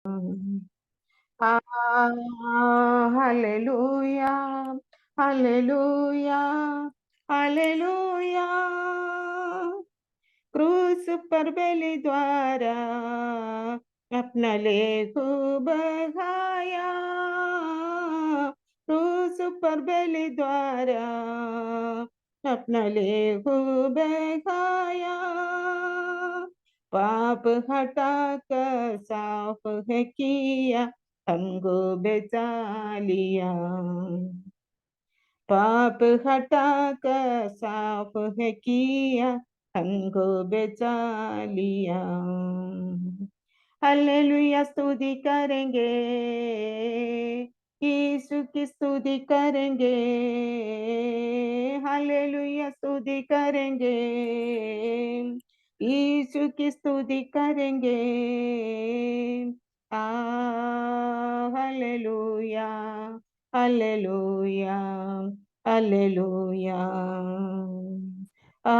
Ah, hallelujah, hallelujah, hallelujah. क्रूस पर बलि द्वारा अपना लेहू बहाया। क्रूस पर बलि द्वारा अपना लेहू बहाया। पाप हटा कर साफ है किया, हमको बचा लिया। पाप हटा कर साफ है किया, हमको बचा लिया। हालेलुया स्तुति करेंगे, यीशु की स्तुति करेंगे। हालेलुया स्तुति करेंगे, यीशु की स्तुति करेंगे। आ हालेलुया, हालेलुया, हालेलुया। आ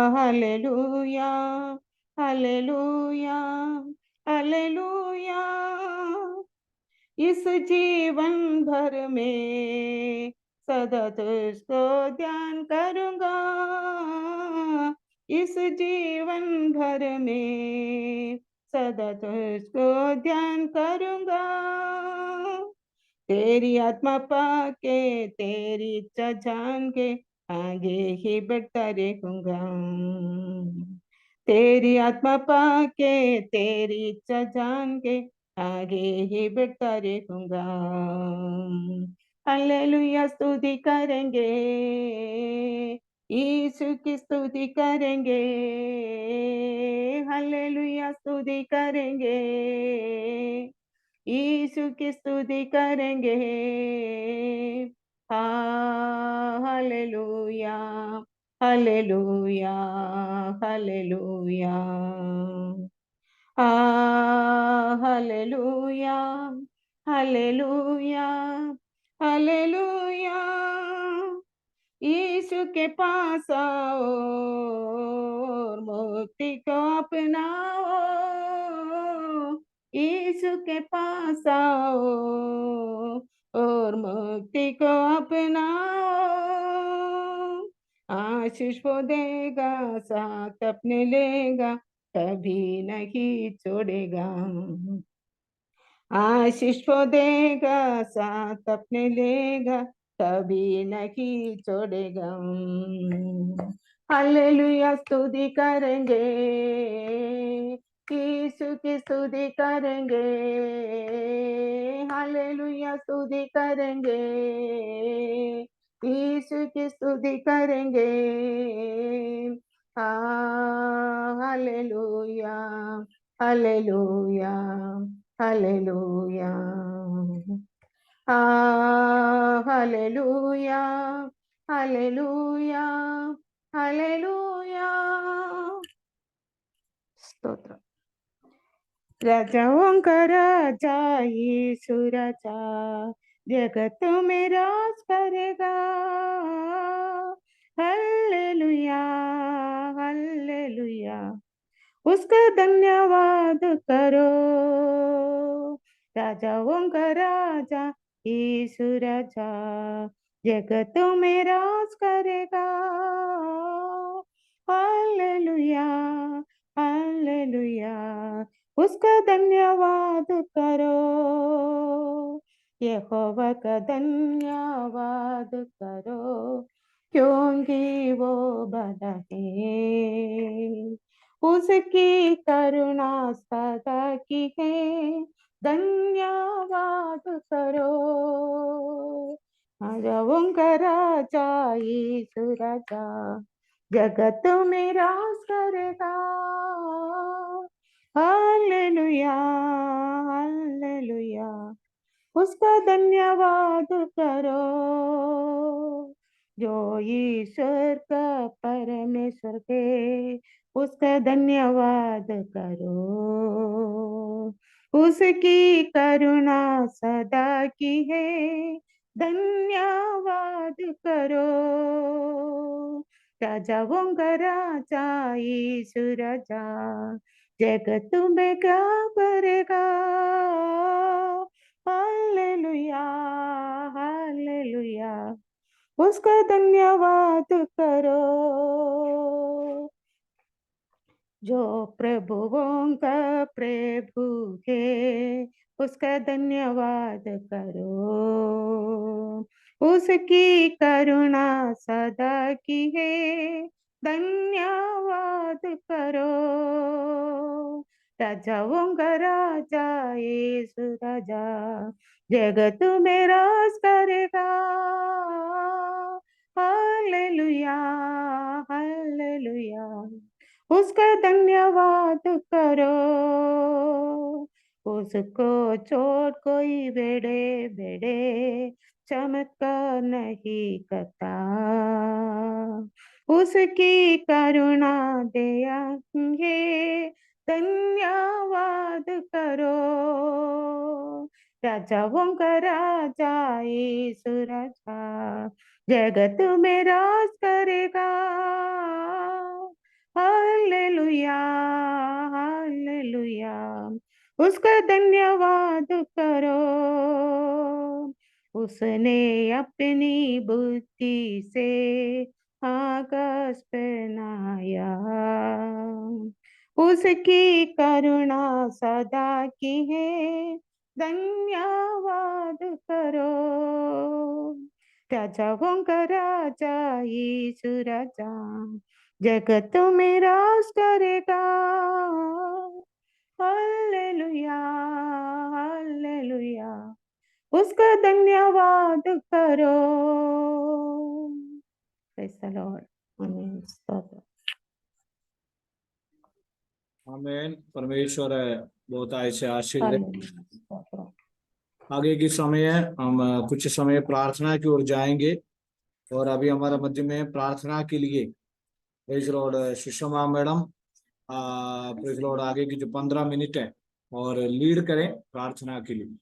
हालेलुया, हालेलुया, हालेलुया। इस जीवन भर में सदा तुझको ध्यान करूंगा। इस जीवन भर में सदा तुझको ध्यान करूंगा। तेरी आत्मा पाके तेरी इच्छा जान के आगे ही बढ़ता रहूंगा। तेरी आत्मा पाके तेरी इच्छा जान के आगे ही बढ़ता रहूंगा। हालेलुया स्तुति करेंगे, यीशु की स्तुति करेंगे। हालेलुया स्तुति करेंगे, यीशु की स्तुति करेंगे। Hallelujah, hallelujah, hallelujah. Hallelujah, hallelujah, hallelujah. Yeshu के पास आओ और मुक्ति को अपनाओ। यीशु के पास आओ और मुक्ति को अपनाओ। आशीष वो देगा, साथ अपने लेगा, कभी नहीं छोड़ेगा। आशीष वो देगा, साथ अपने लेगा, कभी नहीं छोड़ेगा। हालेलुया स्तुति करेंगे, यीशु की स्तुति करेंगे। हालेलुया स्तुति करेंगे, यीशु की स्तुति करेंगे। Hallelujah, hallelujah, hallelujah. Hallelujah, hallelujah, hallelujah. स्तोत्र। राजाओं का राजा यीशु राजा जगत में राज करेगा। Hallelujah, hallelujah. उसका धन्यवाद करो। राजाओं का राजा यीशु राजा जगत में राज करेगा। Hallelujah, hallelujah. उसका धन्यवाद करो। यहोवा का धन्यवाद करो, क्योंकि वो भला है। उसकी करुणा सदा की है, धन्यवाद करो। राजाओं का राजा यीशु राजा जगत में राज करेगा। Hallelujah, hallelujah. उसका धन्यवाद करो। जो ईश्वर का परमेश्वर है, उसका धन्यवाद करो। उसकी करुणा सदा की है, धन्यवाद करो। राजाओं का राजा यीशु राजा जगत में क्या करेगा। हालेलुया, हालेलुया, उसका धन्यवाद करो। जो प्रभुओं का प्रभु है, उसका धन्यवाद करो। उसकी करुणा सदा की है, धन्यवाद करो। राजाओं का राजा यीशु राजा, जगत में राज करेगा। हालेलुया, हालेलुया, उसका धन्यवाद करो। उसको छोड़ कोई बेड़े बेड़े चमत्कार नहीं करता। उसकी करुणा दया है, धन्यवाद करो। राजाओं का राजा यीशु राजा, जगत में राज करेगा। हालेलुया, हालेलुया, उसका धन्यवाद करो। उसने अपनी बुद्धि से आकाश बनाया, उसकी करुणा सदा की है, धन्यवाद करो। राजाओं का राजा यीशु राजा, जगत में राज करेगा। हालेलुया, हालेलुया, उसका धन्यवाद करो। Praise the Lord. आमीन। स्तोत्र। आमीन। परमेश्वर बहुत ऐसे आशीष दे। हालेलुया, स्तोत्र। आगे की समय हम कुछ समय प्रार्थना की ओर जाएंगे, और अभी हमारे मध्य में प्रार्थना के लिए praise Lord Sushma madam praise Lord आगे की जो 15 मिनट है और लीड करें प्रार्थना के लिए।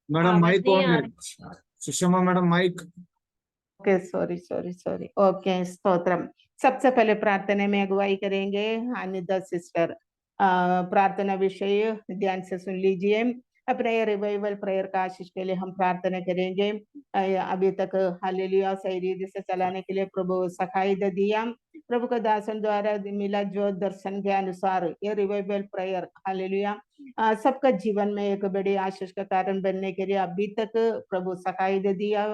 मैडम आवाज माइक नहीं ऑन आ है। Sushma madam mic. Okay, sorry sorry sorry. Okay, स्तोत्रम। सबसे पहले प्रार्थना में अगुवाई करेंगे अनिता सिस्टर। प्रार्थना विषय ध्यान से सुन लीजिए। अपने रिवाइवल प्रेयर का आशीष के लिए हम प्रार्थना करेंगे। अभी तक हालेलुया सही रीति से चलाने के लिए प्रभु सखाई दे दिया। प्रभु का दासन द्वारा मिला जो दर्शन के अनुसार ये रिवाइवल प्रेयर हालेलुया सबका जीवन में एक बड़ी आशीष का कारण बनने के लिए अभी तक प्रभु सखाई दे दिया।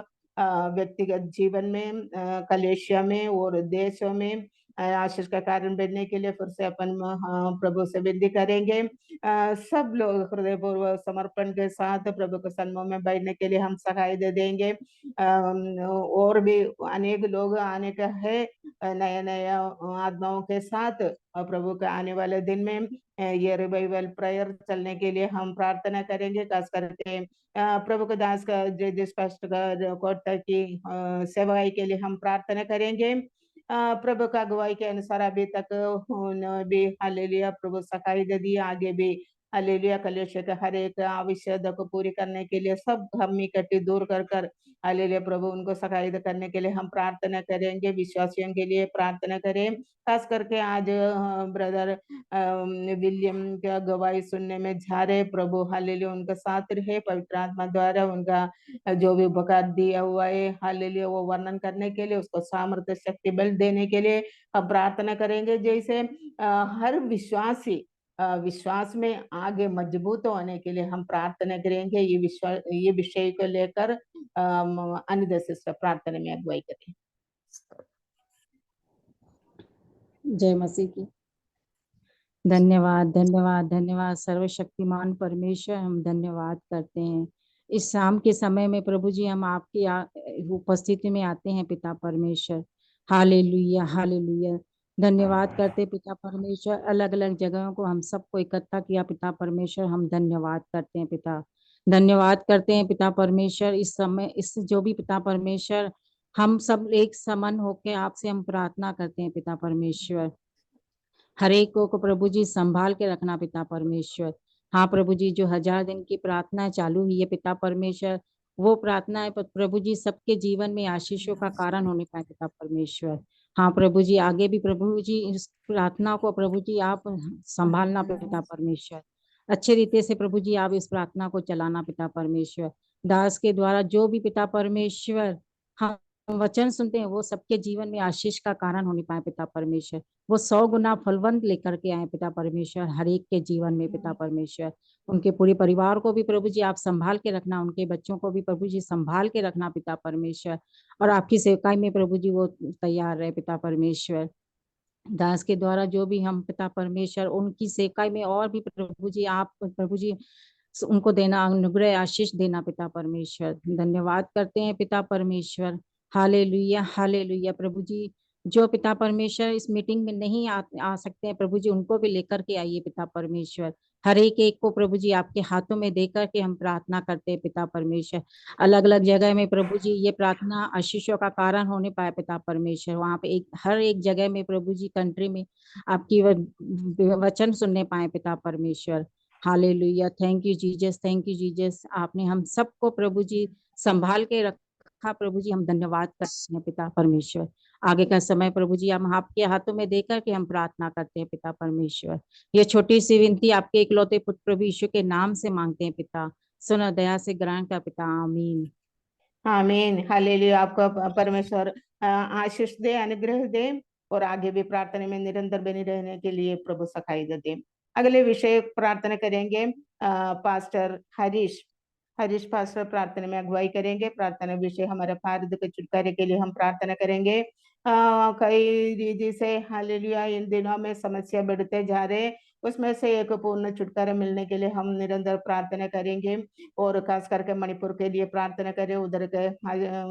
व्यक्तिगत जीवन में, कलेशिया में और देशों में आशीष का कारण बनने के लिए फिर से अपन प्रभु से विनती करेंगे। सब लोग हृदय पूर्वक समर्पण के साथ प्रभु के सन्मुख में बैठने के लिए हम सहाय दे देंगे। और भी अनेक लोग आने का है नया नया आत्माओं के साथ, और प्रभु के आने वाले दिन में ये रिवाइवल प्रेयर चलने के लिए हम प्रार्थना करेंगे। खास करके प्रभु के दास का जय स्पष्ट कोटा की सेवाई के लिए हम प्रार्थना करेंगे। प्रभु का अगुवाई के अनुसार अभी तक भी हालेलुया प्रभु सखाई दे दी, आगे भी हालेलुया कलेश के हर एक आवश्यकता को पूरी करने के लिए सब हम इकट्ठी दूर कर कर हालेलुया प्रभु उनको सखाई करने के लिए हम प्रार्थना करेंगे। विश्वासियों के लिए प्रार्थना करें। खास करके आज ब्रदर विलियम का गवाही सुनने में जा रहे, प्रभु हालेलुया उनका साथ रहे, पवित्र आत्मा द्वारा उनका जो भी उपकार दिया हुआ है हालेलुया वो वर्णन करने के लिए, उसको सामर्थ्य शक्ति बल देने के लिए हम प्रार्थना करेंगे। जैसे हर विश्वासी विश्वास में आगे मजबूत होने के लिए हम प्रार्थना करेंगे। ये विषय को लेकर अनिता सिस्टर प्रार्थना में अगुवाई करें। जय मसीह की। धन्यवाद धन्यवाद धन्यवाद सर्वशक्तिमान परमेश्वर, हम धन्यवाद करते हैं इस शाम के समय में प्रभु जी हम आपकी उपस्थिति में आते हैं पिता परमेश्वर। Hallelujah hallelujah. धन्यवाद करते पिता परमेश्वर, अलग अलग जगहों को हम सबको इकट्ठा किया पिता परमेश्वर, हम धन्यवाद करते हैं पिता। धन्यवाद करते हैं पिता परमेश्वर, इस समय इस जो भी पिता परमेश्वर हम सब एक समान होकर आपसे हम प्रार्थना करते हैं पिता परमेश्वर। हर एक को प्रभु जी संभाल के रखना पिता परमेश्वर। हाँ प्रभु जी, जो 1000 दिन की प्रार्थना चालू हुई है पिता परमेश्वर, वो प्रार्थना है प्रभु जी सबके जीवन में आशीषों का कारण होने पाए पिता परमेश्वर। हाँ प्रभु जी, आगे भी प्रभु जी इस प्रार्थना को प्रभु जी आप संभालना पिता परमेश्वर। अच्छे रीते से प्रभु जी आप इस प्रार्थना को चलाना पिता परमेश्वर। दास के द्वारा जो भी पिता परमेश्वर हम वचन सुनते हैं वो सबके जीवन में आशीष का कारण होने पाए पिता परमेश्वर। वो 100 गुना फलवंत लेकर के आए पिता परमेश्वर हर एक के जीवन में पिता परमेश्वर। उनके पूरे परिवार को भी प्रभु जी आप संभाल के रखना, उनके बच्चों को भी प्रभु जी संभाल के रखना पिता परमेश्वर। और आपकी सेवकाई में प्रभु जी वो तैयार रहे पिता परमेश्वर। दास के द्वारा जो भी हम पिता परमेश्वर उनकी सेवकाई में और भी प्रभु जी आप प्रभु जी उनको देना, अनुग्रह आशीष देना पिता परमेश्वर। धन्यवाद करते हैं पिता परमेश्वर। Hallelujah hallelujah. प्रभु जी जो पिता परमेश्वर इस मीटिंग में नहीं आ सकते हैं प्रभु जी, उनको भी लेकर के आइए पिता परमेश्वर। हर एक को प्रभु जी आपके हाथों में देकर के हम प्रार्थना करते हैं पिता परमेश्वर। अलग अलग जगह में प्रभु जी ये प्रार्थना आशीषों का कारण होने पाए पिता परमेश्वर। वहां पे हर एक जगह में प्रभु जी कंट्री में आपकी वचन सुनने पाए पिता परमेश्वर। Hallelujah. Thank you Jesus, thank you Jesus. आपने हम सबको प्रभु जी संभाल के रखा प्रभु जी, हम धन्यवाद करते हैं पिता परमेश्वर। आगे का समय प्रभु जी हम आपके हाथों में देकर के हम प्रार्थना करते हैं पिता परमेश्वर। ये छोटी सी विनती आपके इकलौते पुत्र प्रभु यीशु के नाम से मांगते हैं पिता। सुनो दया से ग्रहण का पिता, आमीन। आमीन हालेलुया। आपको परमेश्वर आशीष दे, अनुग्रह दे और आगे भी प्रार्थना में निरंतर बने रहने के लिए प्रभु सखाई दे। अगले विषय प्रार्थना करेंगे पास्टर हरीश पास्टर प्रार्थना में अगुवाई करेंगे। प्रार्थना विषय हमारे भारत के छुटकारे के लिए हम प्रार्थना करेंगे। कई रीति से हालेलुया इन दिनों में समस्या बढ़ते जा रहे, उसमें से एक पूर्ण छुटकारा मिलने के लिए हम निरंतर प्रार्थना करेंगे और खास करके मणिपुर के लिए प्रार्थना करें, उधर के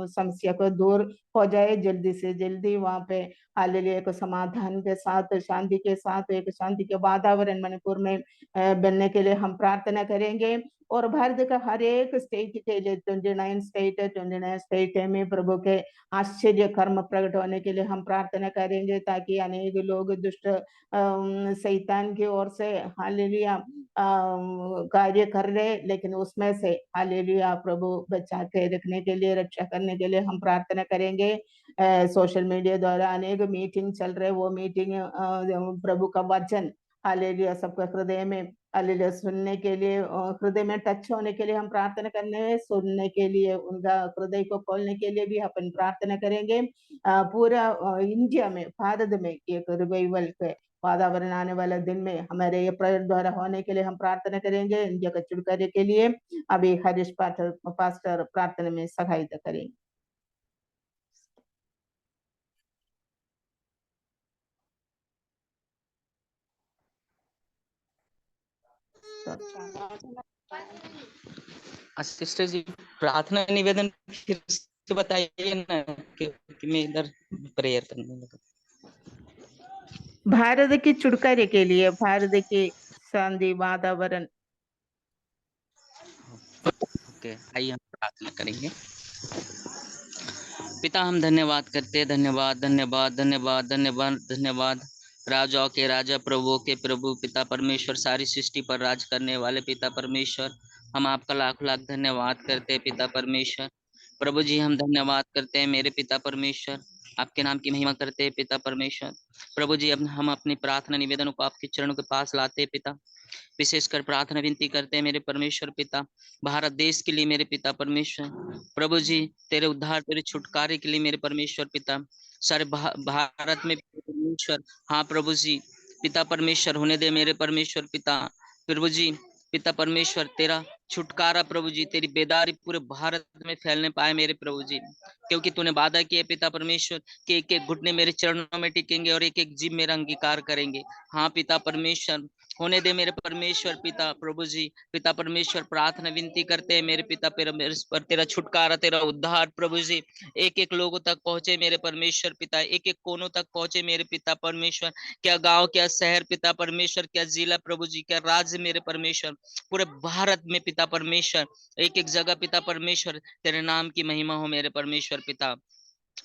समस्या को दूर हो जाए जल्दी से जल्दी, वहां पे हालेलुया एक समाधान के साथ, शांति के साथ, एक शांति के वातावरण मणिपुर में बनने के लिए हम प्रार्थना करेंगे। और भारत का हर एक स्टेट के लिए 29 स्टेट में प्रभु के आश्चर्य कर्म प्रकट होने के लिए हम प्रार्थना करेंगे, ताकि अनेक लोग दुष्ट शैतान की ओर से हालेलुया कार्य कर रहे, लेकिन उसमें से हालेलुया प्रभु बचा के रखने के लिए, रक्षा करने के लिए हम प्रार्थना करेंगे। सोशल मीडिया द्वारा अनेक मीटिंग चल रहे, वो मीटिंग प्रभु का वचन हालेलुया सबके हृदय में हालेलुया सुनने के लिए, हृदय में टच होने के लिए हम प्रार्थना करने में, सुनने के लिए उनका हृदय को खोलने के लिए भी अपन प्रार्थना करेंगे। पूरा इंडिया में, भारत में एक रिवाइवल के वातावरण आने वाला दिन में हमारे ये प्रेयर द्वारा होने के लिए हम प्रार्थना करेंगे। इंडिया का छुटकारे के लिए अभी हरीश पास्टर प्रार्थना में सहायता करेंगे। सिस्टर जी प्रार्थना निवेदन फिर से बताइए ना कि मैं इधर प्रेयर करने लगा। भारत के छुटकारे के लिए, भारत के शांति वातावरण। ओके, आइए हम प्रार्थना करेंगे। पिता हम धन्यवाद करते हैं, धन्यवाद धन्यवाद धन्यवाद धन्यवाद धन्यवाद। राजाओं के राजा, प्रभुओं के प्रभु, पिता परमेश्वर, सारी सृष्टि पर राज करने वाले पिता परमेश्वर, हम आपका लाख लाख धन्यवाद करते हैं पिता परमेश्वर। प्रभु जी हम धन्यवाद करते हैं मेरे पिता परमेश्वर, आपके नाम की महिमा करते हैं पिता परमेश्वर। प्रभु जी अब हम अपनी प्रार्थना निवेदनों को आपके चरणों के पास लाते हैं पिता। विशेषकर प्रार्थना विनती करते हैं मेरे परमेश्वर पिता, भारत देश के लिए मेरे पिता परमेश्वर। प्रभु जी तेरे उद्धार, तेरे छुटकारे के लिए मेरे परमेश्वर पिता, सारे भारत में परमेश्वर, हाँ प्रभु जी पिता परमेश्वर होने दे मेरे परमेश्वर पिता। प्रभु जी पिता परमेश्वर तेरा छुटकारा प्रभु जी, तेरी बेदारी पूरे भारत में फैलने पाए मेरे प्रभु जी, क्योंकि तूने वादा किया पिता परमेश्वर कि एक एक घुटने मेरे चरणों में टिकेंगे और एक एक जीभ मेरा अंगीकार करेंगे। हाँ पिता परमेश्वर होने दे मेरे परमेश्वर पिता प्रभु जी। पिता परमेश्वर प्रार्थना विनती करते हैं मेरे पिता पर तेरा छुटकारा तेरा उद्धार प्रभु जी एक एक लोगों तक पहुंचे मेरे परमेश्वर पिता, एक एक कोनों तक पहुंचे मेरे पिता परमेश्वर। क्या गांव, क्या शहर पिता परमेश्वर, क्या जिला प्रभु जी, क्या राज्य मेरे परमेश्वर, पूरे भारत में पिता परमेश्वर एक एक जगह पिता परमेश्वर तेरे नाम की महिमा हो मेरे परमेश्वर पिता।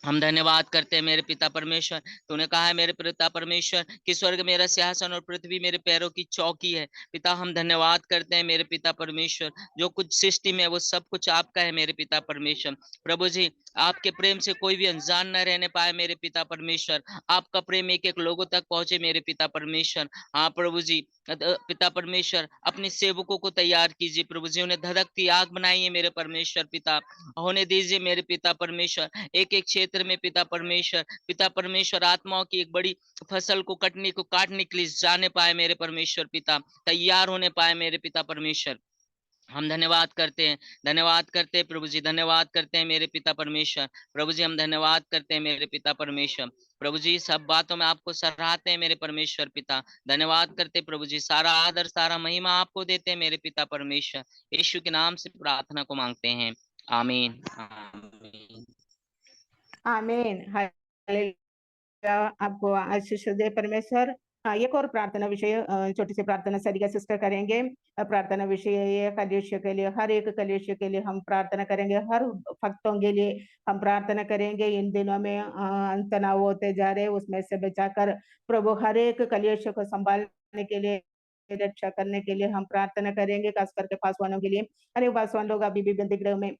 हम धन्यवाद करते हैं मेरे पिता परमेश्वर। तूने कहा है मेरे पिता परमेश्वर कि स्वर्ग मेरा सिंहासन और पृथ्वी मेरे पैरों की चौकी है। पिता हम धन्यवाद करते हैं मेरे पिता परमेश्वर, जो कुछ सृष्टि में वो सब कुछ आपका है मेरे पिता परमेश्वर। प्रभु जी आपके प्रेम से कोई भी अनजान न रहने पाए मेरे पिता परमेश्वर। आपका प्रेम एक एक लोगों तक पहुंचे मेरे पिता परमेश्वर। हाँ प्रभु जी पिता परमेश्वर अपने सेवकों को तैयार कीजिए प्रभु जी, उन्हें धधकती आग बनाइए मेरे परमेश्वर पिता। होने दीजिए मेरे पिता परमेश्वर एक एक क्षेत्र में पिता परमेश्वर आत्माओं की एक बड़ी फसल को काटने के लिए जाने पाए मेरे परमेश्वर पिता, तैयार होने पाए मेरे पिता परमेश्वर। हम धन्यवाद करते हैं प्रभु जी, धन्यवाद करते हैं मेरे पिता परमेश्वर। प्रभु जी हम धन्यवाद करते हैं मेरे पिता परमेश्वर। प्रभु जी सब बातों में आपको सराहते हैं मेरे परमेश्वर पिता, धन्यवाद करते प्रभु जी। सारा आदर सारा महिमा आपको देते हैं मेरे पिता परमेश्वर। यीशु के नाम से प्रार्थना को मांगते हैं, आमीन आमीन। आमीन। हालेलुया। आपको आशीष दे परमेश्वर। एक और प्रार्थना विषय छोटी सी प्रार्थना सरिका सिस्टर करेंगे। प्रार्थना विषय ये कलेश के लिए, हर एक कलेश के लिए हम प्रार्थना करेंगे, हर भक्तों के लिए हम प्रार्थना करेंगे। इन दिनों में तनाव होते जा रहे, उसमें से बचाकर प्रभु हर एक कलेश को संभालने के लिए, रक्षा करने के लिए हम प्रार्थना करेंगे, खास करके पासवानों के लिए। अरे पासवान लोग अभी भी बंदीगृह में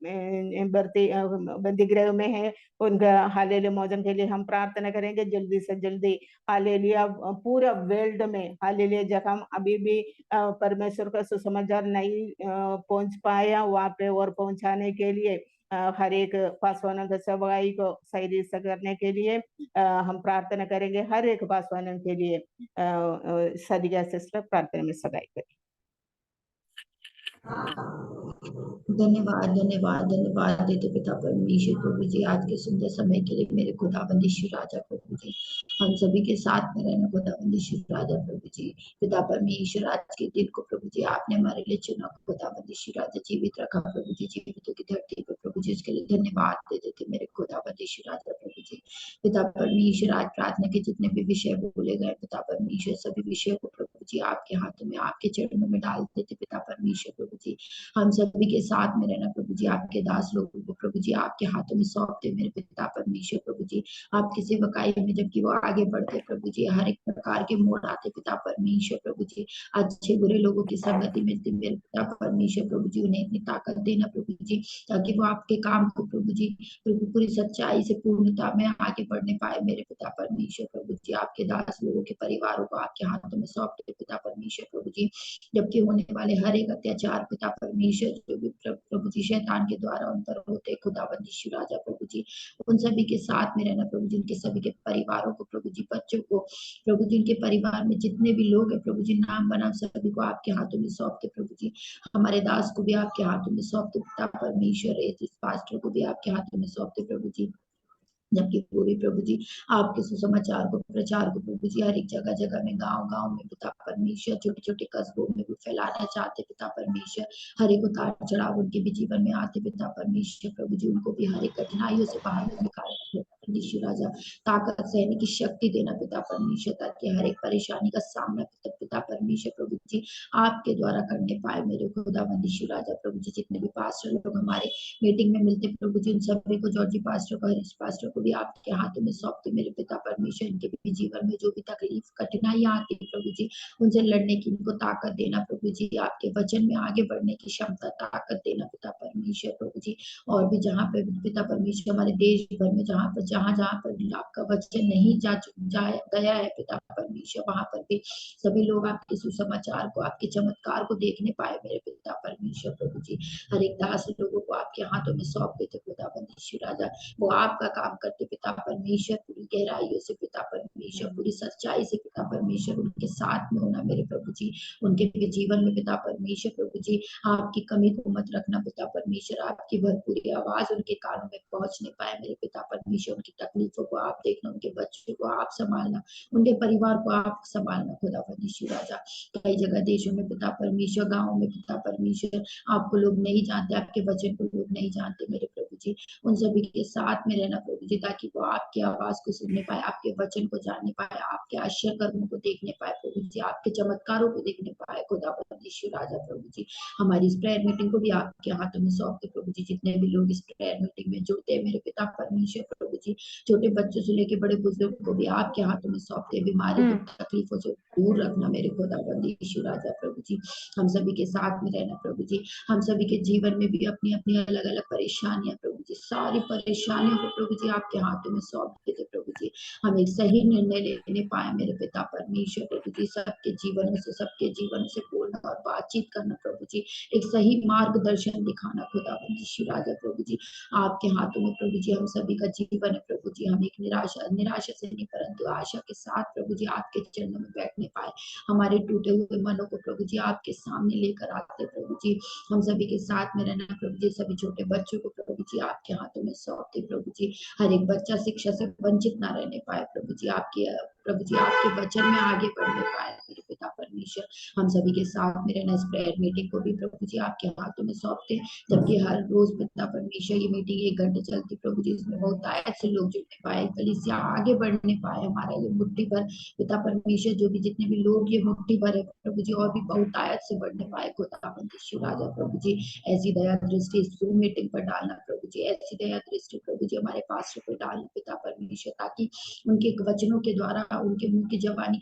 बंदीगृह में है, उनका हालेलुया मोचन के लिए हम प्रार्थना करेंगे जल्दी से जल्दी। हालेलुया पूरा वर्ल्ड में हालेलुया जहां अभी भी परमेश्वर का सुसमाचार नहीं पहुंच पाया वहां पे और पहुंचाने के लिए हर एक पासवानों के सगाई को सही से करने के लिए हम प्रार्थना करेंगे, हर एक पासवानों के लिए। सदिया सिस्टर प्रार्थना में सगाई करें। धन्यवाद धन्यवाद धन्यवाद देते पिता परमेश्वर प्रभु जी आज के सुंदर समय के लिए मेरे खुदाबंदी श्री राजा प्रभु जी, हम सभी के साथ में रहना खुदाबंदी श्री राजा प्रभु जी। पिता परमेश्वर आज के दिन को प्रभु जी आपने हमारे लिए चुना खुदाबंदी श्री राजा, जीवित रखा प्रभु जी, जीवितों की धरती पर प्रभु जी, इसके लिए धन्यवाद दे देते मेरे खुदाबंदी श्री राजा प्रभु जी। पिता परमेश्वर आज प्रार्थना के जितने भी विषय बोले गए पिता परमेश्वर सभी विषयों को प्रभु जी आपके हाथों में आपके चरणों में डाल देते पिता परमेश्वर प्रभु जी। हम सभी के साथ में रहना प्रभु जी, आपके दास लोगों को प्रभु जी आपके हाथों में सौंपते मेरे पिता परमेश्वर प्रभु जी। आपकी सेवकाई में जबकि वो आगे बढ़ते प्रभु जी, हर एक प्रकार के मोड़ आते पिता परमेश्वर प्रभु जी, अच्छे बुरे लोगों की संगति मिलती मेरे पिता परमेश्वर प्रभु जी, उन्हें इतनी ताकत देना प्रभु जी ताकि वो आपके काम को प्रभु जी प्रभु पूरी सच्चाई से पूर्णता में आगे बढ़ने पाए मेरे पिता परमेश्वर प्रभु जी। आपके दास लोगों के परिवारों को आपके हाथों में सौंपते पिता परमेश्वर प्रभु जी, जबकि होने वाले हर एक अत्याचार पिता परमेश्वर जो भी प्रभु जी शैतान के द्वारा उन पर होते खुदाबंदी श्री राजा प्रभु जी, उन सभी के साथ में रहना प्रभु जी, उनके सभी के परिवारों को प्रभु जी, बच्चों को प्रभु जी, उनके परिवार में जितने भी लोग हैं प्रभु जी नाम बना सभी को आपके हाथों में सौंपते प्रभु जी। हमारे दास को भी आपके हाथों में सौंपते पिता परमेश्वर, इस पास्टर को भी आपके हाथों में सौंपते प्रभु जी, जबकि पूरी प्रभु जी आपके सुसमाचार को प्रचार को प्रभु जी हर एक जगह जगह में गांव गांव में पिता परमेश्वर छोटे छोटे कस्बों में भी फैलाना चाहते पिता परमेश्वर। हर एक उतार चढ़ाव उनके भी जीवन में आते पिता परमेश्वर प्रभु जी, उनको भी हर एक कठिनाइयों से बाहर निकालना परमेश्वर राजा, ताकत सहने की शक्ति देना पिता परमेश्वर, ताकि हर एक परेशानी का सामना पिता परमेश्वर प्रभु जी आपके द्वारा करने पाए मेरे खुदाबंदी श्री राजा प्रभु जी। जितने भी पास्टर लोग हमारे मीटिंग में मिलते प्रभु जी, उन सभी को जॉर्जी पास्टर को हरीश पास्टर को भी आपके हाथों में सौंपते मेरे पिता परमेश्वर। इनके भी जीवन में जो भी तकलीफ कठिनाइयां आती है प्रभु जी, उनसे लड़ने की इनको ताकत देना प्रभु जी, आपके वचन में आगे बढ़ने की क्षमता ताकत देना पिता परमेश्वर प्रभु जी। और भी जहाँ पे पिता परमेश्वर हमारे देश भर में जहाँ पर आपका वचन नहीं जा गया है पिता परमेश्वर, वहां पर भी सभी लोग आपके सुसमाचार को आपके चमत्कार को देखने पाए मेरे पिता परमेश्वर प्रभु जी। हर एक दास लोगों को आपके हाथों में सौंप देते खुदाबंदी श्री राजा, वो आपका काम करते पिता परमेश्वर पूरी गहराइयों से पिता परमेश्वर परमेश्वर, पूरी सच्चाई से पिता परमेश्वर उनके साथ में होना मेरे प्रभु जी, उनके जीवन में पिता परमेश्वर प्रभु जी आपकी कमी को मत रखना पिता परमेश्वर, आपकी भरपूरी आवाज उनके कानों में पहुंच नहीं पाए मेरे पिता परमेश्वर, उनकी तकलीफों को आप देखना, उनके बच्चों को आप संभालना, उनके परिवार को आप संभालना खुदा परमेश्वर राजा। कई जगह देशों में पिता परमेश्वर, गाँव में पिता परमेश्वर आपको लोग नहीं जानते, आपके वचन को लोग नहीं जानते मेरे प्रभु जी, उन सभी के साथ में रहना प्रभु जी, ताकि वो आपकी आवाज को सुनने पाए, आपके वचन को जानने पाए, आपके आश्चर्य कर्मों को देखने पाए प्रभु जी, आपके चमत्कारों को देखने पाए खुदा परमेश्वर राजा प्रभु जी। हमारी इस प्रेयर मीटिंग को भी आपके हाथों में सौंपते प्रभु जी, जितने भी लोग इस प्रेयर मीटिंग में जुड़ते हैं मेरे पिता परमेश्वर प्रभु जी, छोटे बच्चों से लेके बड़े बुजुर्ग को भी आपके हाथों में सौंपते, बीमारी की तकलीफों से दूर रखना मेरे खुदा परमेश्वर राजा प्रभु जी, हम सभी के साथ में रहना प्रभु जी, हम सभी के जीवन में भी अपनी अपनी अलग अलग परेशानियां प्रभु जी, सारी परेशानियों को प्रभु जी आपके हाथों में सौंप देते प्रभु जी, हम एक सही निर्णय लेने पाए मेरे पिता परमेश्वर प्रभु जी, सबके जीवन से बोलना और बातचीत करना प्रभु जी, एक सही मार्गदर्शन दिखाना खुदा परमेश्वर राजा प्रभु जी, आपके हाथों में प्रभु जी हम सभी का जीवन है प्रभु जी, हम एक निराशा से नहीं परंतु आशा के साथ प्रभु जी आपके चरणों में बैठने पाए, हमारे टूटे हुए मनों को प्रभु जी आपके सामने लेकर आते प्रभु जी, हम सभी के साथ में रहना प्रभु जी, सभी छोटे बच्चों को प्रभु जी आपके हाथों में सौंपते प्रभु जी, हर एक बच्चा शिक्षा से वंचित ना रहने पाए प्रभु जी, आपके वचन में आगे बढ़ने पाए मेरे पिता परमेश्वर, हम सभी के साथ में रहना, इस प्रेयर मीटिंग को भी प्रभु जी आपके हाथों में सौंपते, जबकि हर रोज पिता परमेश्वर ये मीटिंग 1 घंटे चलती प्रभु जी, इसमें बहुत ऐसे लोग जुड़ने पाए, कलीसिया आगे बढ़ने पाए, हमारा ये मुट्ठी भर पिता परमेश्वर, जो भी जितने भी लोग ये मुट्ठी भर है प्रभु जी, और भी बहुत आयत से बढ़ने पाए खुदा परमेश्वर राजा प्रभु जी, ऐसी दया दृष्टि जूम मीटिंग पर डालना प्रभु जी, ऐसी दया दृष्टि प्रभु जी हमारे पास्टर पर डालना पिता परमेश्वर, ताकि उनके वचनों के द्वारा, उनके मुंह की जवान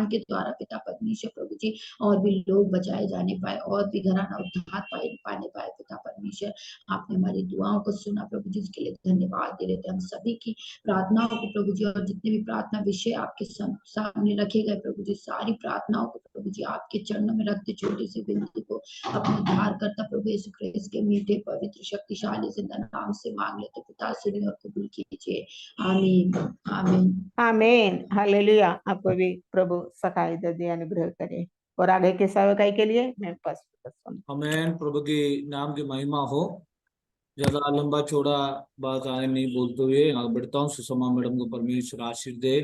के द्वारा पिता परमेश्वर प्रभु जी और भी लोग बचाए जाने पाए, और भी घराना उद्धार पाने पाए पिता परमेश्वर, आपने हमारी दुआओं को सुना प्रभु जी, उसके लिए धन्यवाद दे रहे थे, हम सभी की प्रार्थनाओं को प्रभु जी, और जितने भी प्रार्थना विषय आपके सामने रखे गए प्रभु जी, सारी प्रार्थनाओं को प्रभु जी आपके चरणों में रखते, छोटी सी विनती को अपने उद्धार करता प्रभु यीशु ख्रिस्त के मीठे पवित्र शक्तिशाली जिंदा नाम से मांग लेते पिता, सुनिए और कबूल कीजिए, आमीन आमीन आमीन, हालेलुया। आपको भी प्रभु सखाई दे, अनुग्रह करे, और आगे के सेवकाई के लिए मैं पास्टर आमीन। प्रभु की नाम की महिमा हो। ज्यादा लंबा चौड़ा बात आगे नहीं बोलते हुए आगे बढ़ता हूँ। सुषमा मैडम को परमेश्वर आशीष दे।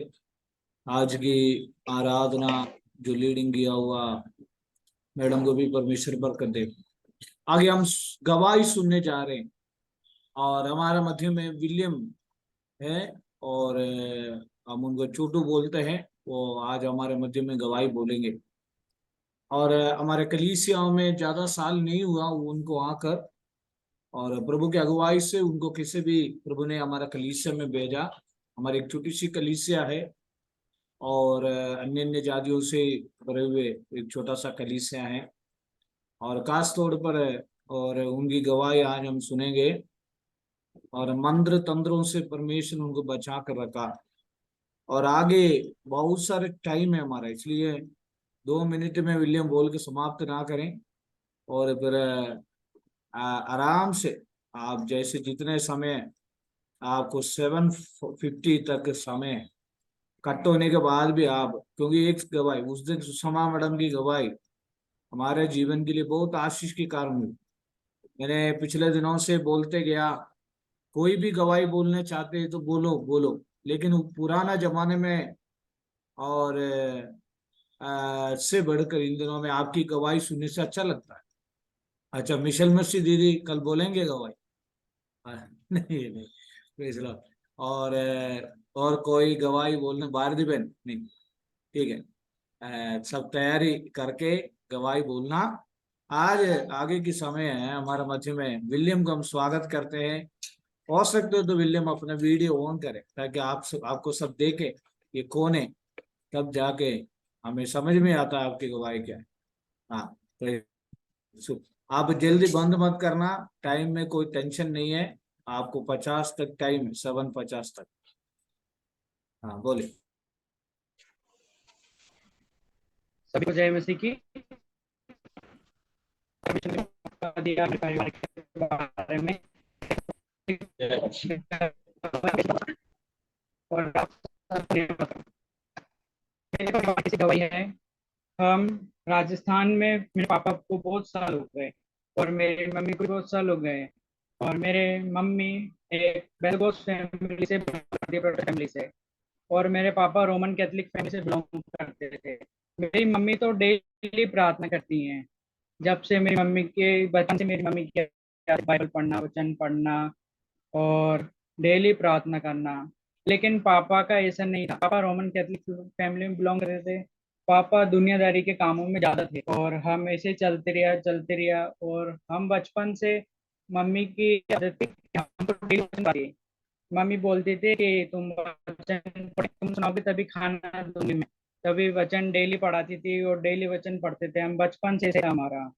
आज की आराधना जो लीडिंग किया हुआ मैडम को भी परमेश्वर बरकत दे। आगे हम गवाही सुनने जा रहे हैं, और हमारे मध्य में विलियम है, और हम उनको छोटू बोलते हैं, वो आज हमारे मध्य में गवाही बोलेंगे। और हमारे कलीसियाओं में ज्यादा साल नहीं हुआ उनको आकर, और प्रभु की अगुवाई से उनको किसी भी प्रभु ने हमारा कलीसिया में भेजा। हमारी एक छोटी सी कलीसिया है, और अन्य अन्य जातियों से भरे हुए एक छोटा सा कलीसिया है, और खास तौर पर और उनकी गवाही आज हम सुनेंगे। और मंत्र तंत्रों से परमेश्वर उनको बचा कर रखा, और आगे बहुत सारे टाइम है हमारा, इसलिए 2 मिनट में विलियम बोल के समाप्त ना करें, और फिर आराम से आप जैसे जितने समय आपको 7:50 तक समय कट होने के बाद भी आप, क्योंकि एक गवाही उस दिन सुषमा मैडम की गवाही हमारे जीवन के लिए बहुत आशीष के कारण हुई। मैंने पिछले दिनों से बोलते गया, कोई भी गवाही बोलने चाहते हैं तो बोलो बोलो, लेकिन पुराना जमाने में और से बढ़कर इन दिनों में आपकी गवाही सुनने से अच्छा लगता है। अच्छा, मिशेल मसी दीदी कल बोलेंगे गवाही? नहीं नहीं, प्रेज़ लॉर्ड। और कोई गवाही बोलने, भारती बहन नहीं, ठीक है। सब तैयारी करके गवाही बोलना। आज आगे की समय है हमारे मध्य में विलियम को हम स्वागत करते हैं। हो सकते हो तो विलियम अपना वीडियो ऑन करें, ताकि आपको सब देखे ये कौन है, तब जाके हमें समझ में आता है आपकी गवाही क्या है। हाँ, तो आप जल्दी बंद मत करना, टाइम में कोई टेंशन नहीं है, आपको 50 तक टाइम है, 7:50 तक। हाँ बोले। सभी को जय मसीह की। दिया परिवार के बारे में और मेरे परिवार की गवाही है। हम राजस्थान में, मेरे पापा को बहुत साल हो गए और मेरी मम्मी को भी बहुत साल हो गए। और मेरे मम्मी एक बेलगोस फैमिली से, फैमिली से, और मेरे पापा रोमन कैथोलिक फैमिली से बिलोंग करते थे। मेरी मम्मी तो डेली प्रार्थना करती हैं। जब से मेरी मम्मी के बचपन से मेरी मम्मी की बाइबल पढ़ना, वचन पढ़ना और डेली प्रार्थना करना। लेकिन पापा का ऐसा नहीं था। पापा रोमन कैथोलिक फैमिली में बिलोंग करते थे। पापा दुनियादारी के कामों में ज्यादा थे और हम ऐसे चलते रहा। और हम बचपन से, मम्मी की आदत थी कि हमको daily वचन पढ़िए। मम्मी बोलती थी कि तुम वचन तुम सुनाओगे तभी खाना दूंगी मैं। तभी वचन डेली पढ़ाती थी और डेली वचन पढ़ते थे हम। बचपन से ऐसे हमारा,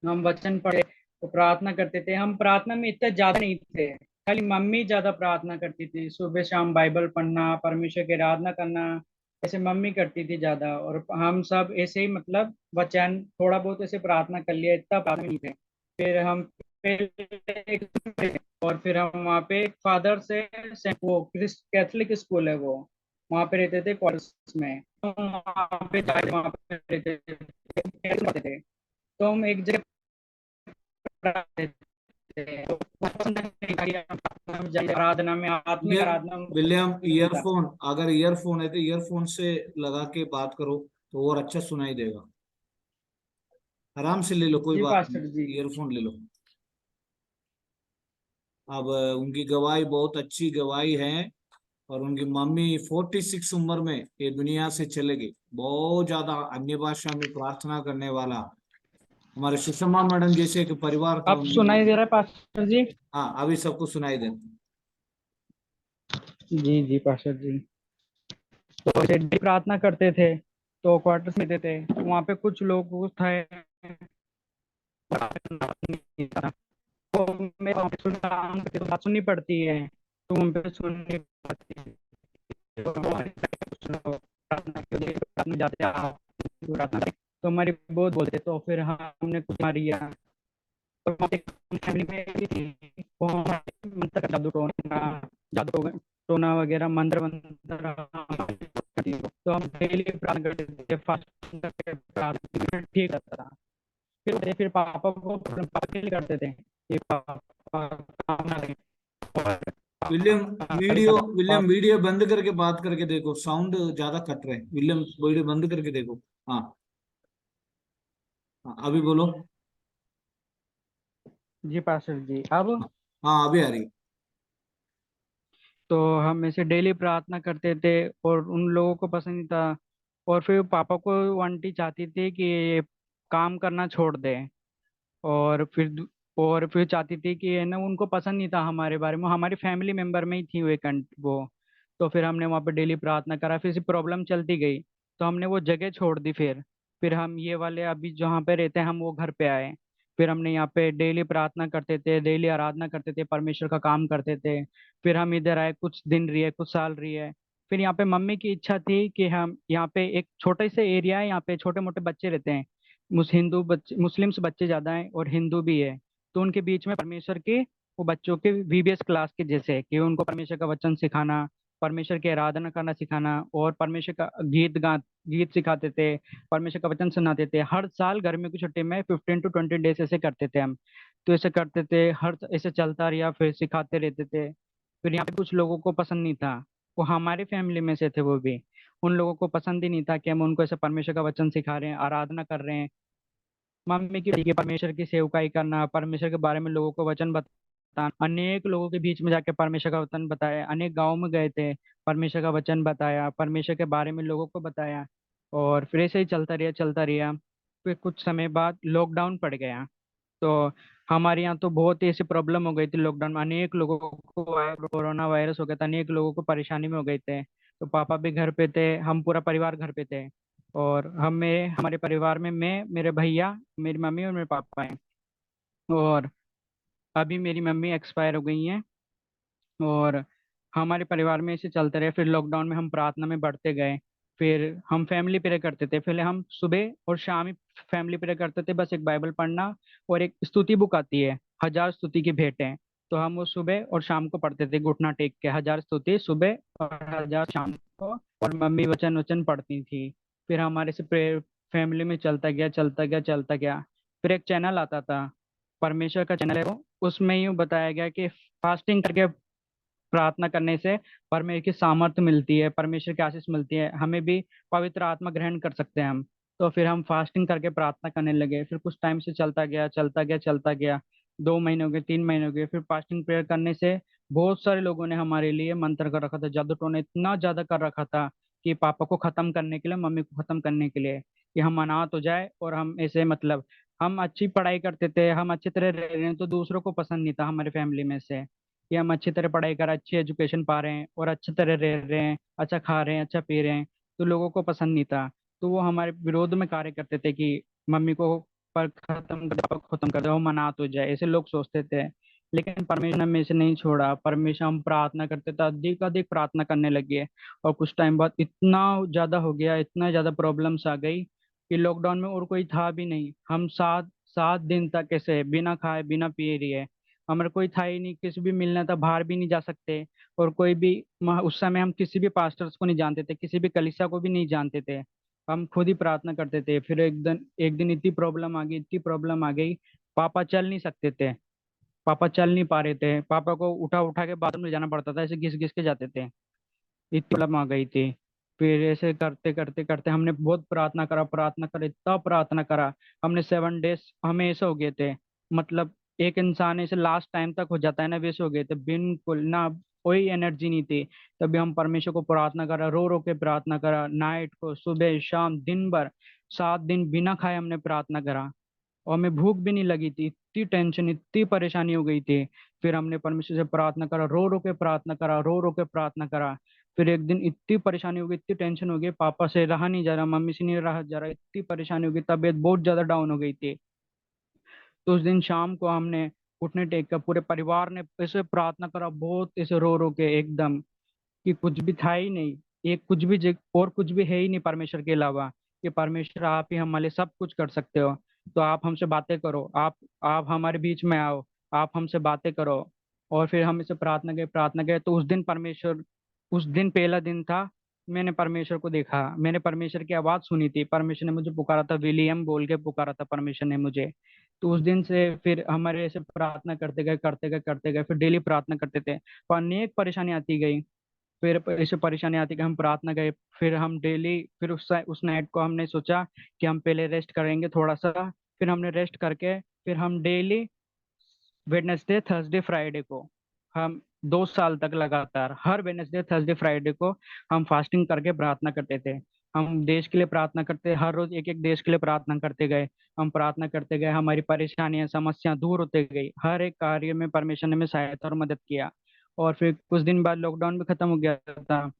हम वचन पढ़े तो प्रार्थना करते थे। हम प्रार्थना में इतना ज्यादा नहीं थे, खाली मम्मी ज्यादा प्रार्थना करती थी। सुबह शाम बाइबल पढ़ना, परमेश्वर की आराधना करना, ऐसे मम्मी करती थी ज्यादा। और हम सब ऐसे ही, मतलब वचन थोड़ा बहुत ऐसे प्रार्थना कर लिया, इतना प्रार्थना नहीं थे। फिर हम और फिर हम वहाँ पे फादर से वो क्रिस्ट कैथोलिक स्कूल है वो, वहाँ पे रहते थे क्वार्टर्स में। तो वहाँ पे रहते थे। तो हम एक जगह आराधना में, आत्मिक विलियम आराधना में विलियम, मिलता। ईयरफोन, अगर ईयरफोन है तो ईयरफोन से लगा के बात करो तो और अच्छा सुनाई देगा। आराम से ले लो, कोई जी बात पास्टर जी। नहीं, ईयरफोन ले लो। अब उनकी गवाही बहुत अच्छी गवाही है। और उनकी मम्मी 46 उम्र में ये दुनिया से चले गई। बहुत ज्यादा अन्य भाषा में प्रार्थना करने वाला हमारे सुषमा मैडम जैसे एक परिवार था अब उनकी। सुनाई दे रहा है पास्टर जी? हाँ, अभी सबको सुनाई दे। जी जी पास्टर जी। तो ऐसे daily प्रार्थना करते थे, तो क्वार्टर्स में थे तो वहाँ पे कुछ लोग थे। तो मैं वहाँ पे तो बात सुननी पड़ती है, तो वहाँ पे सुननी पड़ती है। तो हमारे कुछ लोग प्रार्थना के लिए प्रार्थना जाते हैं, प्रार्थना करें। तो हमारी बहुत बोलते, तो फिर हमने कुछ मारिया। तो वहाँ पे फैमिली में भी थी, वो हमारे मंत्र जादू टोना वगैरह, मंत्र वंत्र तो हम डेली प्रार्थना करते थे, फास्ट करके प्रार्थना ठीक रहता था। फिर पापा को पापा के लिए करते थे कि पापा काम ना करें। और विलियम, वीडियो, पापा वीडियो बंद करके बात करके देखो, साउंड ज्यादा कट रहे हैं। विलियम, वीडियो बंद करके देखो। हाँ, हाँ, अभी बोलो। जी पास्टर जी। अब हाँ, अभी आ रही। तो हम ऐसे डेली प्रार्थना करते थे और उन लोगों को पसंद नहीं था। और फिर पापा को आंटी चाहती थी कि ये काम करना छोड़ दे। और फिर चाहती थी कि है ना, उनको पसंद नहीं था हमारे बारे में, हमारी फैमिली मेंबर में ही थी वो एक वो। तो फिर हमने वहाँ पे डेली प्रार्थना करा, फिर से प्रॉब्लम चलती गई, तो हमने वो जगह छोड़ दी। फिर हम ये वाले अभी जहाँ पे रहते हैं हम वो घर पे आए। फिर हमने यहाँ पे डेली प्रार्थना करते थे, डेली आराधना करते थे, परमेश्वर का काम करते थे। फिर हम इधर आए, कुछ दिन रहे, कुछ साल रहे। फिर यहाँ पे मम्मी की इच्छा थी कि हम यहाँ पे, एक छोटे से एरिया है यहाँ पे, छोटे मोटे बच्चे रहते हैं, हिंदू बच्चे, मुस्लिम्स बच्चे ज्यादा हैं और हिंदू भी है। तो उनके बीच में परमेश्वर के, वो बच्चों के वीबीएस क्लास के जैसे है कि उनको परमेश्वर का वचन सिखाना, परमेश्वर की आराधना करना सिखाना, और परमेश्वर का गीत सिखाते थे, परमेश्वर का वचन सुनाते थे। हर साल गर्मियों की छुट्टी में 15 to 20 डेज ऐसे करते थे हम। तो ऐसे करते थे, हर ऐसे चलता रहा, फिर सिखाते रहते थे। फिर यहाँ पे कुछ लोगों को पसंद नहीं था, वो हमारी फैमिली में से थे वो भी। उन लोगों को पसंद ही नहीं था कि हम उनको ऐसे परमेश्वर का वचन सिखा रहे हैं, आराधना कर रहे हैं। मम्मी की थी कि परमेश्वर की सेवकाई करना, परमेश्वर के बारे में लोगों को वचन बताना। अनेक लोगों के बीच में जाके परमेश्वर का वचन बताया, अनेक गाँव में गए थे, परमेश्वर का वचन बताया, परमेश्वर के बारे में लोगों को बताया। और फिर ऐसे ही चलता रहा। फिर कुछ समय बाद लॉकडाउन पड़ गया। तो हमारे यहाँ तो बहुत ही ऐसी प्रॉब्लम हो गई थी लॉकडाउन में, अनेक लोगों को कोरोना वायरस हो गया था, अनेक लोगों को परेशानी में हो गए थे। तो पापा भी घर पे थे, हम पूरा परिवार घर पे थे। और हमें, हमारे परिवार में मैं, मेरे भैया, मेरी मम्मी और मेरे पापा हैं। और अभी मेरी मम्मी एक्सपायर हो गई हैं। और हमारे परिवार में ऐसे चलते रहे। फिर लॉकडाउन में हम प्रार्थना में बढ़ते गए। फिर हम फैमिली प्रे करते थे, पहले हम सुबह और शाम ही फैमिली प्रे करते थे, बस एक बाइबल पढ़ना और एक स्तुति बुक आती है, 1000 स्तुति की भेंटें। तो हम वो सुबह और शाम को पढ़ते थे घुटना टेक के, 1000 स्तुति सुबह और 1000 शाम को। और मम्मी वचन वचन पढ़ती थी। फिर हमारे से प्रेयर फैमिली में चलता गया चलता गया चलता गया। फिर एक चैनल आता था, परमेश्वर का चैनल है वो, उसमें यूँ बताया गया कि फास्टिंग करके प्रार्थना करने से परमेश्वर की सामर्थ्य मिलती है, परमेश्वर की आशीष मिलती है, हमें भी पवित्र आत्मा ग्रहण कर सकते हैं हम। तो फिर हम फास्टिंग करके प्रार्थना करने लगे। फिर कुछ टाइम से चलता गया चलता गया चलता गया, 2 महीने हो गए, 3 महीने हो गए। फिर फास्टिंग प्रेयर करने से बहुत सारे लोगों ने हमारे लिए मंत्र कर रखा था, जादू टोना इतना ज्यादा कर रखा था कि पापा को खत्म करने के लिए, मम्मी को खत्म करने के लिए, कि हम अनाथ हो जाए। और हम ऐसे मतलब हम अच्छी पढ़ाई करते थे, हम अच्छी तरह रह रहे हैं, तो दूसरों को पसंद नहीं था हमारे फैमिली में से कि हम अच्छी तरह पढ़ाई कर अच्छी एजुकेशन पा रहे हैं और अच्छी तरह रह रहे हैं, अच्छा खा रहे हैं, अच्छा पी रहे हैं। तो लोगों को पसंद नहीं था। तो वो हमारे विरोध में कार्य करते थे कि मम्मी को पर खत्म कर दो, पापा को खत्म कर दो, हम अनाथ हो जाए, ऐसे लोग सोचते थे। लेकिन परमेश्वर ने हमें से नहीं छोड़ा। परमेश्वर, हम प्रार्थना करते थे, अधिक अधिक प्रार्थना करने लगे। और कुछ टाइम बाद इतना ज्यादा हो गया, इतना ज्यादा प्रॉब्लम्स आ गई कि लॉकडाउन में और कोई था भी नहीं। हम 7 7 दिन तक ऐसे बिना खाए बिना पिए रहे। हमारा कोई था ही नहीं, किसी भी मिलना था, बाहर भी नहीं जा सकते। और कोई भी उस समय हम किसी भी पास्टर्स को नहीं जानते थे, किसी भी कलीसिया को भी नहीं जानते थे। हम खुद ही प्रार्थना करते थे। फिर एक दिन इतनी प्रॉब्लम आ गई, इतनी प्रॉब्लम आ गई, पापा चल नहीं सकते थे। पापा चल नहीं पा रहे थे, पापा को उठा उठा के बाथरूम में जाना पड़ता था, ऐसे घिस घिस के जाते थे, इतनी प्रॉब्लम आ गई थी। फिर ऐसे करते करते करते हमने बहुत प्रार्थना करा, इतना प्रार्थना करा। हमने 7 डेज हमें ऐसे हो गए थे, मतलब एक इंसान ऐसे लास्ट टाइम तक हो जाता है ना, वैसे हो गए थे, बिल्कुल ना कोई एनर्जी नहीं थी। तभी हम परमेश्वर को प्रार्थना करा, रो रो के प्रार्थना करा, नाइट को, सुबह शाम, दिन भर, 7 दिन बिना खाए हमने प्रार्थना करा। और हमें भूख भी नहीं लगी थी, इतनी टेंशन, इतनी परेशानी हो गई थी। फिर हमने परमेश्वर से प्रार्थना करा, रो रो के प्रार्थना करा, रो रो के प्रार्थना करा। फिर एक दिन इतनी परेशानी हो गई, इतनी टेंशन हो गई, पापा से रहा नहीं जा रहा, मम्मी से नहीं रहा जा रहा, इतनी परेशानी हो गई, तबीयत बहुत ज्यादा डाउन हो गई थी। तो उस दिन शाम को हमने घुटने टेक कर पूरे परिवार ने ऐसे प्रार्थना करा, बहुत ऐसे रो रो के एकदम, कि कुछ भी था ही नहीं, एक कुछ भी और कुछ भी है ही नहीं परमेश्वर के अलावा, कि परमेश्वर आप ही हमारे लिए सब कुछ कर सकते हो। तो आप हमसे बातें करो, आप हमारे बीच में आओ, आप हमसे बातें करो। और फिर हम इसे प्रार्थना गए। तो उस दिन पहला दिन था, मैंने परमेश्वर को देखा, मैंने परमेश्वर की आवाज सुनी थी, परमेश्वर ने मुझे पुकारा था, विलियम बोल के पुकारा था परमेश्वर ने मुझे। तो उस दिन से फिर हमारे ऐसे प्रार्थना करते गए करते गए करते गए, फिर डेली प्रार्थना करते थे। और अनेक परेशानी आती गई, फिर ऐसे परेशानी आती कि हम प्रार्थना गए। फिर हम डेली, फिर उस नाइट को हमने सोचा कि हम पहले रेस्ट करेंगे थोड़ा सा। फिर हमने रेस्ट करके फिर हम डेली वेडनेसडे थर्सडे फ्राइडे को, हम 2 साल तक लगातार हर वेडनेसडे थर्सडे फ्राइडे को हम फास्टिंग करके प्रार्थना करते थे। हम देश के लिए प्रार्थना करते, हर रोज एक एक देश के लिए प्रार्थना करते गए। हम प्रार्थना करते गए, हमारी परेशानियां समस्या दूर होते गई, हर एक कार्य में परमेश्वर ने हमें सहायता और मदद किया। और फिर कुछ दिन बाद लॉकडाउन भी खत्म हो गया था।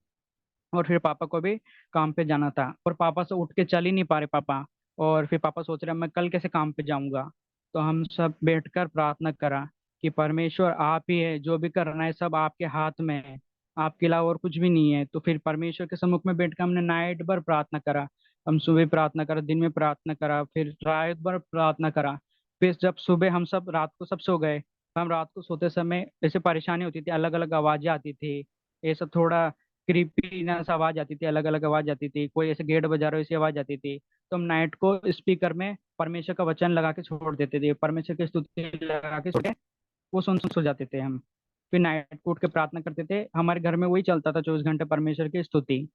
और फिर पापा को भी काम पे जाना था, और पापा से उठ के चल ही नहीं पा रहे पापा। और फिर पापा सोच रहे मैं कल कैसे काम पे जाऊंगा। तो हम सब बैठकर प्रार्थना करा कि परमेश्वर आप ही है, जो भी करना है सब आपके हाथ में है, आपके अलावा और कुछ भी नहीं है। तो फिर परमेश्वर के सम्मुख में बैठकर हमने नाइट भर प्रार्थना करा। हम सुबह प्रार्थना करा, दिन में प्रार्थना करा, फिर रात भर प्रार्थना करा। फिर जब सुबह हम सब रात को सब सो गए, हम रात को सोते समय ऐसे परेशानी होती थी, अलग अलग आवाजें आती थी, ऐसा थोड़ा क्रीपीनेस आवाज आती थी, अलग अलग आवाज आती थी, कोई ऐसे गेट बजा रहा हो ऐसी आवाज आती थी। तो हम नाइट को स्पीकर में परमेश्वर का वचन लगा के छोड़ देते थे, परमेश्वर की स्तुति लगा के छोड़ के वो सुन सुन सो जाते थे हम। फिर नाइट को उठ के प्रार्थना करते थे, हमारे घर में वही चलता था 24 घंटे, परमेश्वर की स्तुति,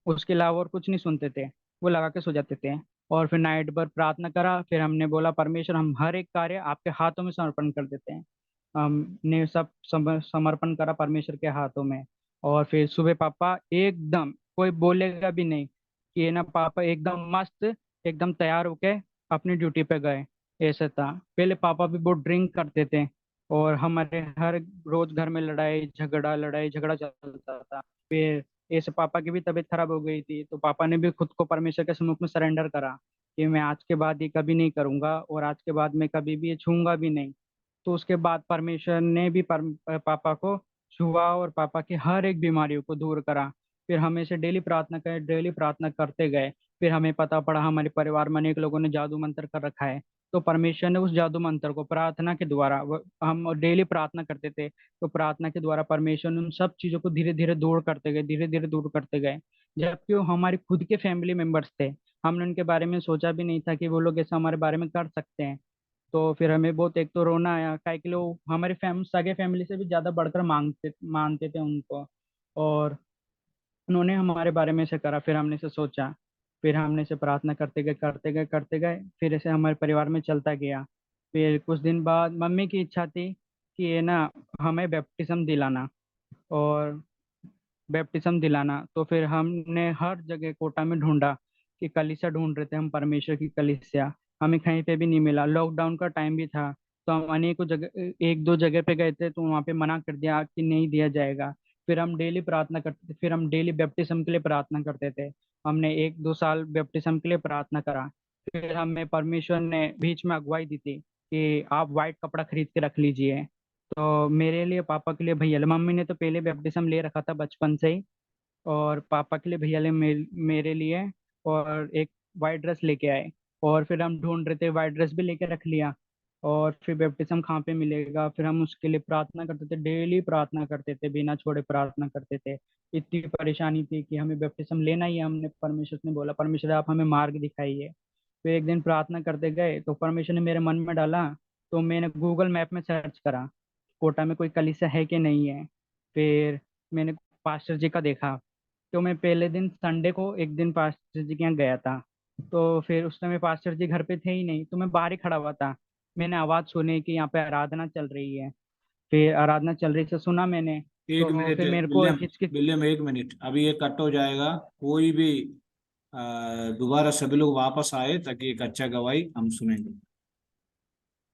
उसके अलावा और कुछ नहीं सुनते थे, वो लगा के सो जाते थे। और फिर नाइट भर प्रार्थना करा। फिर हमने बोला परमेश्वर हम हर एक कार्य आपके हाथों में समर्पण कर देते हैं। हमने सब समर्पण करा परमेश्वर के हाथों में। और फिर सुबह पापा एकदम, कोई बोलेगा भी नहीं कि ये ना, पापा एकदम मस्त, एकदम तैयार होके अपनी ड्यूटी पे गए। ऐसा था। पहले पापा भी बहुत ड्रिंक करते थे, और हमारे हर रोज घर में लड़ाई झगड़ा चलता था। फिर ऐसे पापा की भी तबीयत खराब हो गई थी, तो पापा ने भी खुद को परमेश्वर के सम्मुख में सरेंडर करा कि मैं आज के बाद ये कभी नहीं करूंगा, और आज के बाद मैं कभी भी ये छूंगा भी नहीं। तो उसके बाद परमेश्वर ने भी पापा को छुआ, और पापा की हर एक बीमारियों को दूर करा। फिर हमें से डेली प्रार्थना करें, डेली प्रार्थना करते गए। फिर हमें पता पड़ा हमारे परिवार में अनेक लोगों ने जादू मंत्र कर रखा है, तो परमेश्वर ने उस जादू मंत्र को प्रार्थना के द्वारा हम डेली प्रार्थना करते थे, तो प्रार्थना के द्वारा परमेश्वर ने उन सब चीजों को धीरे धीरे दूर करते गए, धीरे धीरे दूर करते गए। जबकि वो हमारे खुद के फैमिली मेंबर्स थे, हमने उनके बारे में सोचा भी नहीं था कि वो लोग ऐसा हमारे बारे में कर सकते हैं। तो फिर हमें बहुत एक तो रोना आया, काहे कि लोग हमारे सगे फैमिली से भी ज्यादा बढ़कर मानते थे उनको, और उन्होंने हमारे बारे में से करा। फिर हमने से सोचा, फिर हमने से प्रार्थना करते गए करते गए करते गए, फिर ऐसे हमारे परिवार में चलता गया। फिर कुछ दिन बाद मम्मी की इच्छा थी कि ये ना हमें बैप्टिज्म दिलाना, और बैप्टिज्म दिलाना। तो फिर हमने हर जगह कोटा में ढूंढा कि कलीसिया ढूंढ रहे थे हम, परमेश्वर की कलीसिया। हमें कहीं पे भी नहीं मिला, लॉकडाउन का टाइम भी था, तो हम अनेकों जगह, एक दो जगह पे गए थे, तो वहाँ पे मना कर दिया कि नहीं दिया जाएगा। फिर हम डेली प्रार्थना करते थे, फिर हम डेली बैप्टिज्म के लिए प्रार्थना करते थे। हमने 1-2 साल बैप्टिज्म के लिए प्रार्थना करा। फिर हमें परमेश्वर ने बीच में अगुवाई दी थी कि आप व्हाइट कपड़ा खरीद के रख लीजिए। तो मेरे लिए, पापा के लिए, भैया लिए, मम्मी ने तो पहले बैप्टिज्म ले रखा था बचपन से ही, और पापा के लिए, भैया लिए, मेरे लिए, और एक वाइट ड्रेस लेके आए। और फिर हम ढूंढ रहे थे, वाइट ड्रेस भी लेके रख लिया। और फिर बैप्टिज्म कहाँ पे मिलेगा, फिर हम उसके लिए प्रार्थना करते थे, डेली प्रार्थना करते थे, बिना छोड़े प्रार्थना करते थे। इतनी परेशानी थी कि हमें बैप्टिज्म लेना ही है। हमने परमेश्वर ने बोला, परमेश्वर आप हमें मार्ग दिखाइए। फिर एक दिन प्रार्थना करते गए तो परमेश्वर ने मेरे मन में डाला, तो मैंने गूगल मैप में सर्च करा कोटा में कोई कलीसिया है कि नहीं है। फिर मैंने पास्टर जी का देखा, तो मैं पहले दिन संडे को एक दिन पास्टर जी के यहाँ गया था। तो फिर उस समय पास्टर जी घर पे थे ही नहीं, तो मैं बाहर ही खड़ा हुआ था। मैंने आवाज़ सुनी कि यहाँ पे आराधना चल रही है। फिर आराधना चल रही से सुना मैंने, एक तो मिनट फिर मेरे को विलियम, हिचकिच। विलियम एक मिनट, अभी ये कट हो जाएगा। कोई भी दोबारा सभी लोग वापस आए ताकि एक अच्छा गवाही हम सुनेंगे।